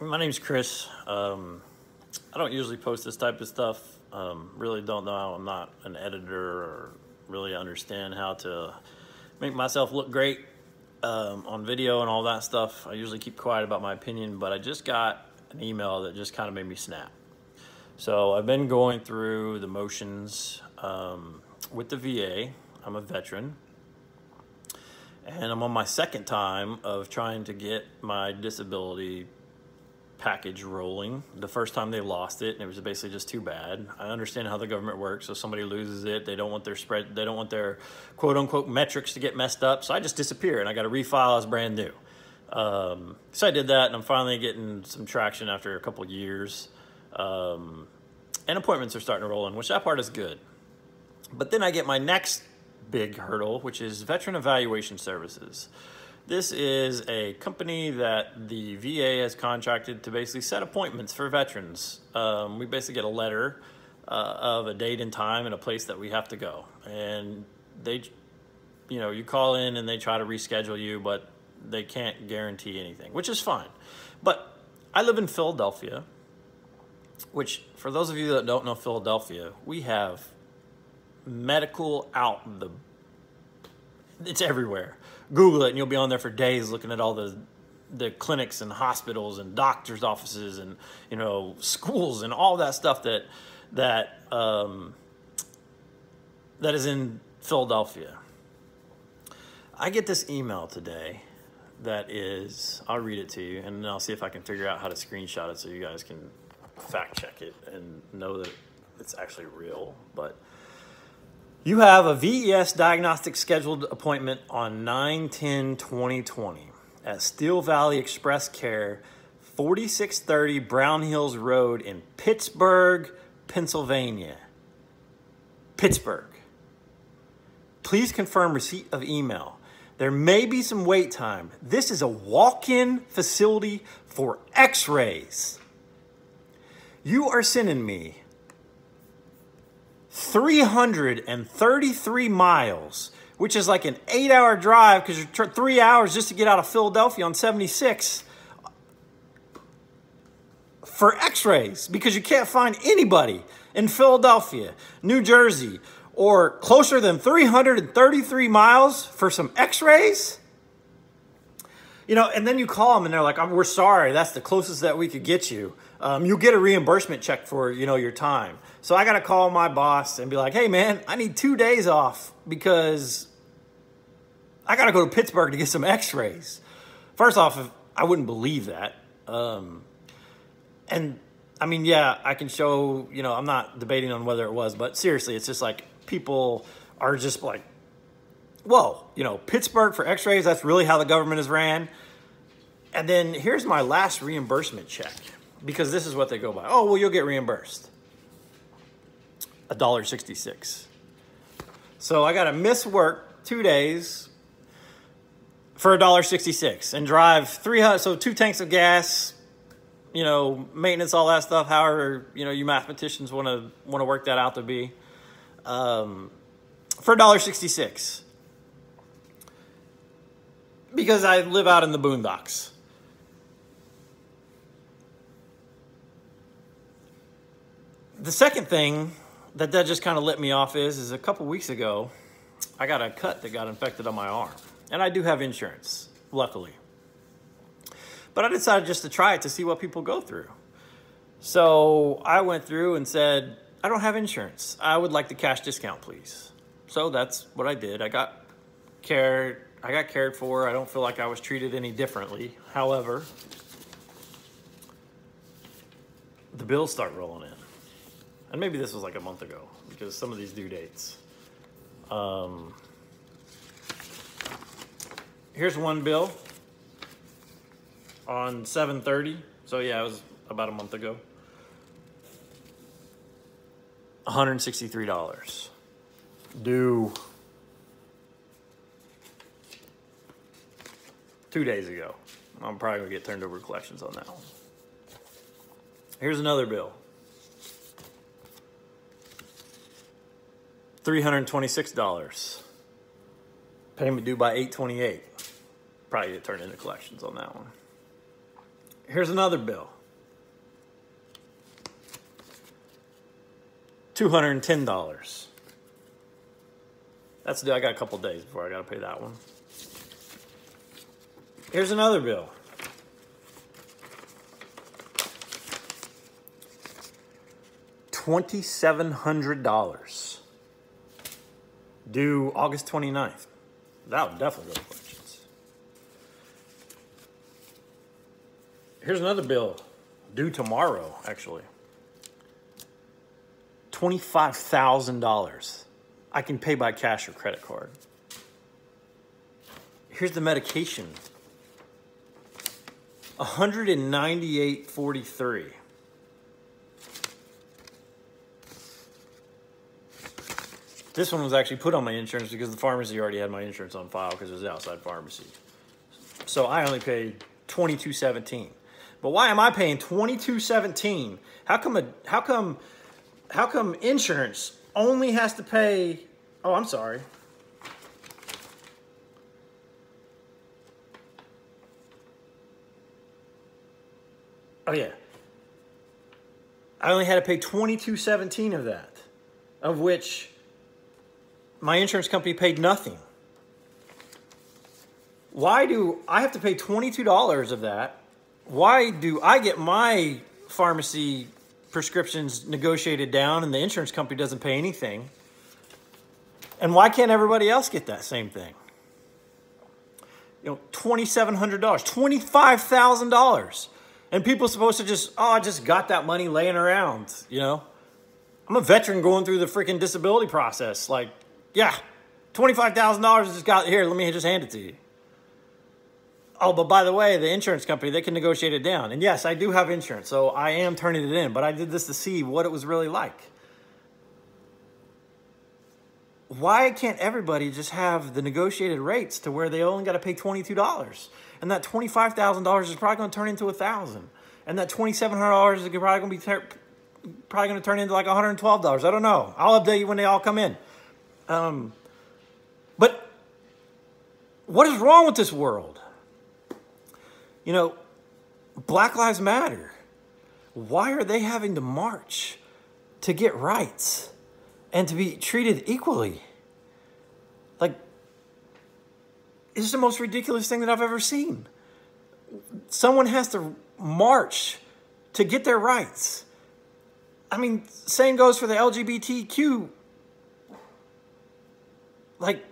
My name's Chris. I don't usually post this type of stuff. Really don't know how. I'm not an editor or really understand how to make myself look great on video and all that stuff. I usually keep quiet about my opinion, but I just got an email that just kind of made me snap. So I've been going through the motions with the VA. I'm a veteran. And I'm on my second time of trying to get my disability package rolling. The first time they lost it, and it was basically just too bad. I understand how the government works. So somebody loses it, they don't want their quote unquote metrics to get messed up. So I just disappear and I got to refile as brand new. So I did that, and I'm finally getting some traction after a couple years. And appointments are starting to roll in, which that part is good. But then I get my next big hurdle, which is Veteran Evaluation Services. This is a company that the VA has contracted to basically set appointments for veterans. We basically get a letter of a date and time and a place that we have to go. And they, you call in and they try to reschedule you, but they can't guarantee anything, which is fine. But I live in Philadelphia, which for those of you that don't know Philadelphia, we have medical it's everywhere. Google it and you'll be on there for days looking at all the clinics and hospitals and doctors' offices and schools and all that stuff that is in Philadelphia. I get this email today that is, I'll read it to you and then I'll see if I can figure out how to screenshot it so you guys can fact check it and know that it's actually real. But you have a VES diagnostic scheduled appointment on 9/10/2020 at Steel Valley Express Care, 4630 Brown Hills Road in Pittsburgh, Pennsylvania. Pittsburgh. Please confirm receipt of email. There may be some wait time. This is a walk-in facility for Xrays. You are sending me 333 miles, which is like an 8-hour drive because you're 3 hours just to get out of Philadelphia on 76 for Xrays because you can't find anybody in Philadelphia, New Jersey, or closer than 333 miles for some Xrays. And then you call them and they're like, we're sorry, that's the closest that we could get you. You'll get a reimbursement check for, your time. So I got to call my boss and be like, hey, man, I need 2 days off because I got to go to Pittsburgh to get some X-rays. First off, I wouldn't believe that. And I mean, yeah, I can show, I'm not debating on whether it was, but seriously, it's just like people are just like, whoa, Pittsburgh for X-rays, that's really how the government is ran. And then here's my last reimbursement check, because this is what they go by. Oh, well, you'll get reimbursed. $1.66. So I got to miss work 2 days for $1.66 and drive 300, so 2 tanks of gas, maintenance, all that stuff, however, you mathematicians want to work that out to be, for $1.66. Because I live out in the boondocks. The second thing that just kind of lit me off is a couple weeks ago, I got a cut that got infected on my arm. And I do have insurance, luckily. But I decided just to try it to see what people go through. So I went through and said, I don't have insurance. I would like the cash discount, please. So that's what I did. I got cared for. I don't feel like I was treated any differently. However, the bills start rolling in. And maybe this was like a month ago because some of these due dates. Here's one bill on 7/30. So yeah, it was about a month ago. $163 due 2 days ago. I'm probably gonna get turned over to collections on that one. Here's another bill. $326. Payment due by 8/28. Probably get turned into collections on that one. Here's another bill. $210. I got a couple days before I got to pay that one. Here's another bill. $2,700. Due August 29th. That would definitely go to collections. Here's another bill due tomorrow, actually. $25,000. I can pay by cash or credit card. Here's the medication. $198.43. This one was actually put on my insurance because the pharmacy already had my insurance on file because it was outside pharmacy. So I only paid $22.17. But why am I paying $22.17? How come insurance only has to pay? Oh, I'm sorry. Oh yeah. I only had to pay $22.17 of that, of which my insurance company paid nothing. Why do I have to pay $22 of that? Why do I get my pharmacy prescriptions negotiated down and the insurance company doesn't pay anything? And why can't everybody else get that same thing? You know, $2,700, $25,000. And people are supposed to just, oh, I just got that money laying around, you know? I'm a veteran going through the freaking disability process. Like, yeah, $25,000 just got here. Let me just hand it to you. Oh, but by the way, the insurance company, they can negotiate it down. And yes, I do have insurance, so I am turning it in. But I did this to see what it was really like. Why can't everybody just have the negotiated rates to where they only got to pay $22? And that $25,000 is probably going to turn into $1,000. And that $2,700 is probably going to be probably going to turn into like $112. I don't know. I'll update you when they all come in. But what is wrong with this world? You know, Black Lives Matter. Why are they having to march to get rights and to be treated equally? Like, it's the most ridiculous thing that I've ever seen. Someone has to march to get their rights. I mean, same goes for the LGBTQ. Like,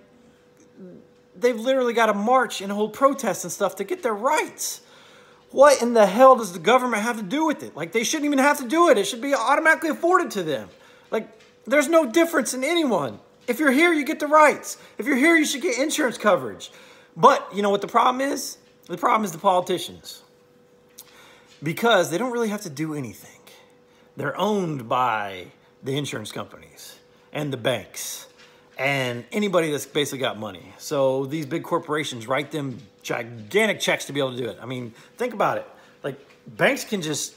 they've literally got to march and hold protests and stuff to get their rights. What in the hell does the government have to do with it? Like, they shouldn't even have to do it. It should be automatically afforded to them. Like, there's no difference in anyone. If you're here, you get the rights. If you're here, you should get insurance coverage. But you know what the problem is? The problem is the politicians. Because they don't really have to do anything. They're owned by the insurance companies and the banks and anybody that's basically got money. So these big corporations write them gigantic checks to be able to do it. I mean, think about it. Like, banks can just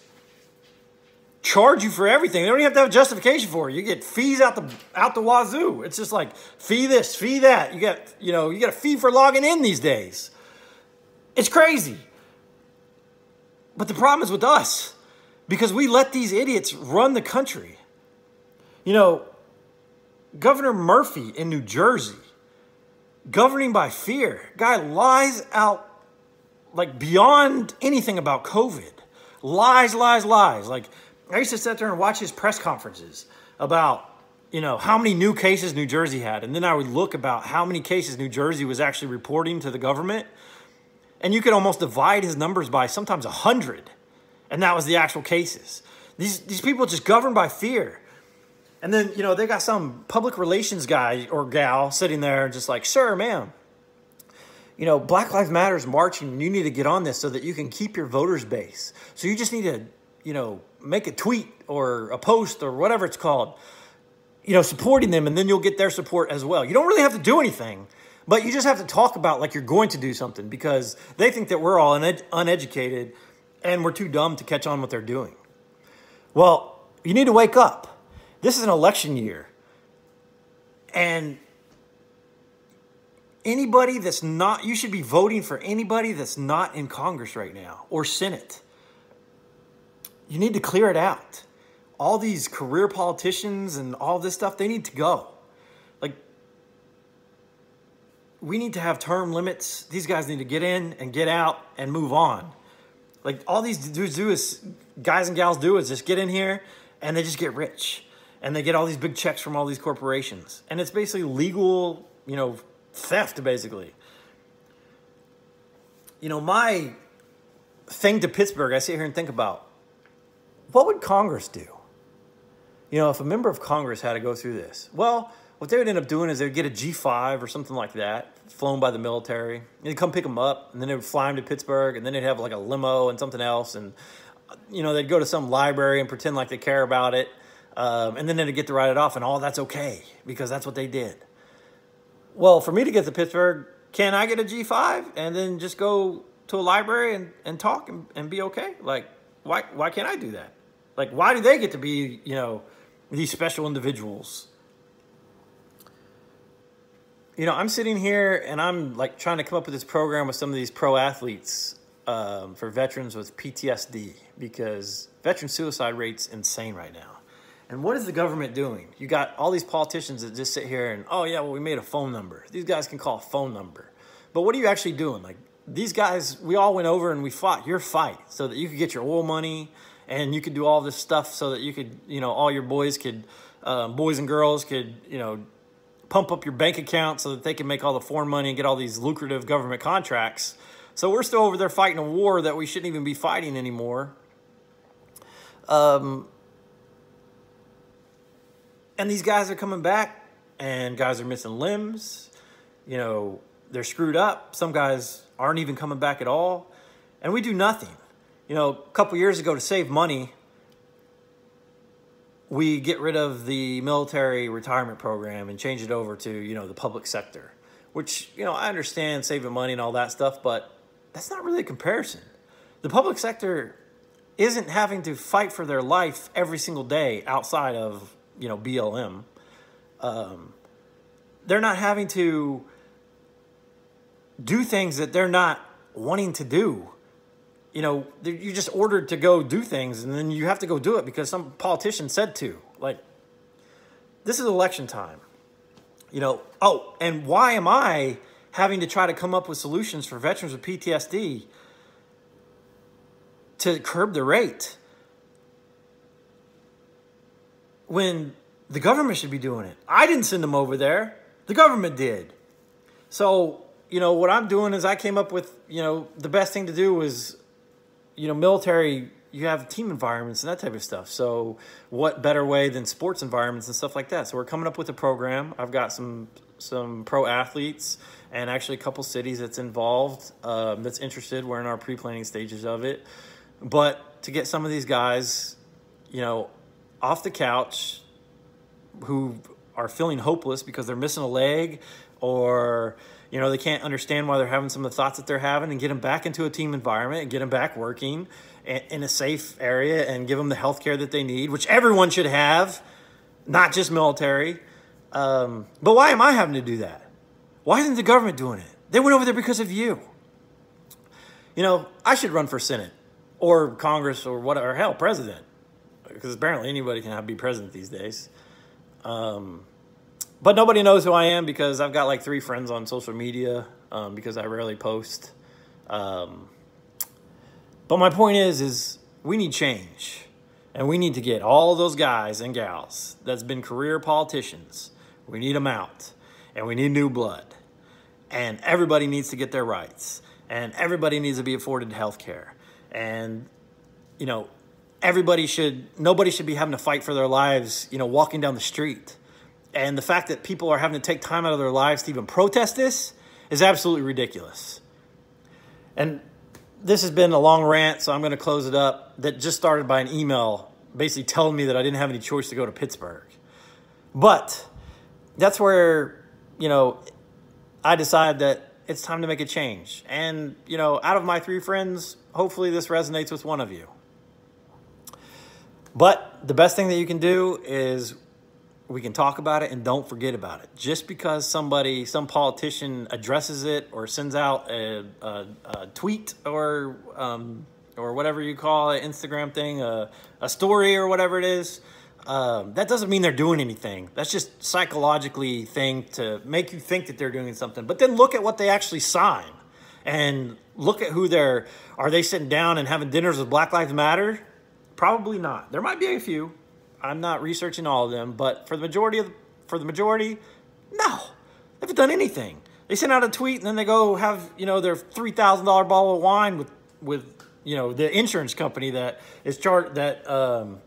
charge you for everything. They don't even have to have a justification for it. You get fees out the wazoo. It's just like fee this, fee that. You get a fee for logging in these days. It's crazy. But the problem is with us, because we let these idiots run the country. You know, Governor Murphy in New Jersey, governing by fear. Guy lies out like beyond anything about COVID. Lies, lies, lies. Like, I used to sit there and watch his press conferences about, you know, how many new cases New Jersey had. And then I would look about how many cases New Jersey was actually reporting to the government. And you could almost divide his numbers by sometimes 100. And that was the actual cases. These people just govern by fear. And then, you know, they got some public relations guy or gal sitting there just like, sir, ma'am, you know, Black Lives Matter is marching. You need to get on this so that you can keep your voters base. So you just need to, you know, make a tweet or a post or whatever it's called, you know, supporting them, and then you'll get their support as well. You don't really have to do anything, but you just have to talk about like you're going to do something, because they think that we're all uneducated and we're too dumb to catch on what they're doing. Well, you need to wake up. This is an election year. And anybody that's not, you should be voting for anybody that's not in Congress right now or Senate. you need to clear it out. All these career politicians and all this stuff, they need to go. Like, we need to have term limits. These guys need to get in and get out and move on. Like, all these dudes guys and gals do is just get in here and they just get rich. And they get all these big checks from all these corporations. And it's basically legal, theft, basically. My thing to Pittsburgh, I sit here and think about, what would Congress do? If a member of Congress had to go through this. Well, what they would end up doing is they would get a G5 or something like that, flown by the military. And they'd come pick them up, and then they would fly them to Pittsburgh, and then they'd have like a limo and something else. And, they'd go to some library and pretend like they care about it. And then they'd get to write it off, and all that's okay, because that's what they did. Well, for me to get to Pittsburgh, can I get a G5 and then just go to a library and talk and be okay? Like, why can't I do that? Like, why do they get to be, these special individuals? I'm sitting here and I'm like trying to come up with this program with some of these pro athletes for veterans with PTSD, because veteran suicide rate's insane right now. And what is the government doing? You got all these politicians that just sit here and, oh yeah, well, we made a phone number. These guys can call a phone number. But what are you actually doing? Like, these guys, we all went over and we fought your fight so that you could get your oil money and you could do all this stuff so that you could, all your boys and girls could, pump up your bank account so that they can make all the foreign money and get all these lucrative government contracts. So we're still over there fighting a war that we shouldn't even be fighting anymore. And these guys are coming back, and guys are missing limbs. They're screwed up. Some guys aren't even coming back at all. And we do nothing. A couple years ago, to save money, we get rid of the military retirement program and change it over to, the public sector. Which, I understand saving money and all that stuff, but that's not really a comparison. The public sector isn't having to fight for their life every single day outside of, BLM. They're not having to do things that they're not wanting to do. You're just ordered to go do things, and then you have to go do it because some politician said to. Like, this is election time. Oh, and why am I having to try to come up with solutions for veterans with PTSD to curb the rate when the government should be doing it? I didn't send them over there. The government did. So, what I'm doing is I came up with, the best thing to do was, military, you have team environments and that type of stuff. So what better way than sports environments and stuff like that? So we're coming up with a program. I've got some pro athletes and actually a couple cities that's involved, that's interested. We're in our pre-planning stages of it. But to get some of these guys, off the couch who are feeling hopeless because they're missing a leg, or they can't understand why they're having some of the thoughts that they're having, and get them back into a team environment and get them back working in a safe area and give them the health care that they need, which everyone should have, not just military. But why am I having to do that? Why isn't the government doing it? They went over there because of you. I should run for Senate or Congress or whatever, or hell, president, because apparently anybody can be president these days. But nobody knows who I am because I've got like 3 friends on social media, because I rarely post. But my point is we need change, and we need to get all those guys and gals that's been career politicians. We need them out, and we need new blood, and everybody needs to get their rights, and everybody needs to be afforded health care. And, nobody should be having to fight for their lives, walking down the street. And the fact that people are having to take time out of their lives to even protest this is absolutely ridiculous. And this has been a long rant, so I'm going to close it up. That just started by an email basically telling me that I didn't have any choice to go to Pittsburgh. But that's where, I decided that it's time to make a change. And, out of my 3 friends, hopefully this resonates with one of you. But the best thing that you can do is we can talk about it and don't forget about it. Just because some politician addresses it or sends out a tweet or, or whatever you call it, Instagram thing, a story or whatever it is, that doesn't mean they're doing anything. That's just psychologically thing to make you think that they're doing something. But then look at what they actually sign and look at who are they sitting down and having dinners with Black Lives Matter? Probably not. There might be a few. I'm not researching all of them, but for the majority, no, they haven't done anything. They send out a tweet and then they go have, their $3,000 bottle of wine with the insurance company that is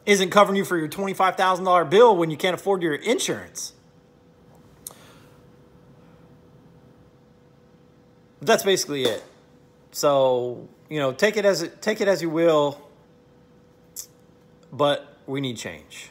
isn't covering you for your $25,000 bill when you can't afford your insurance. That's basically it. So, take it as you will, but we need change.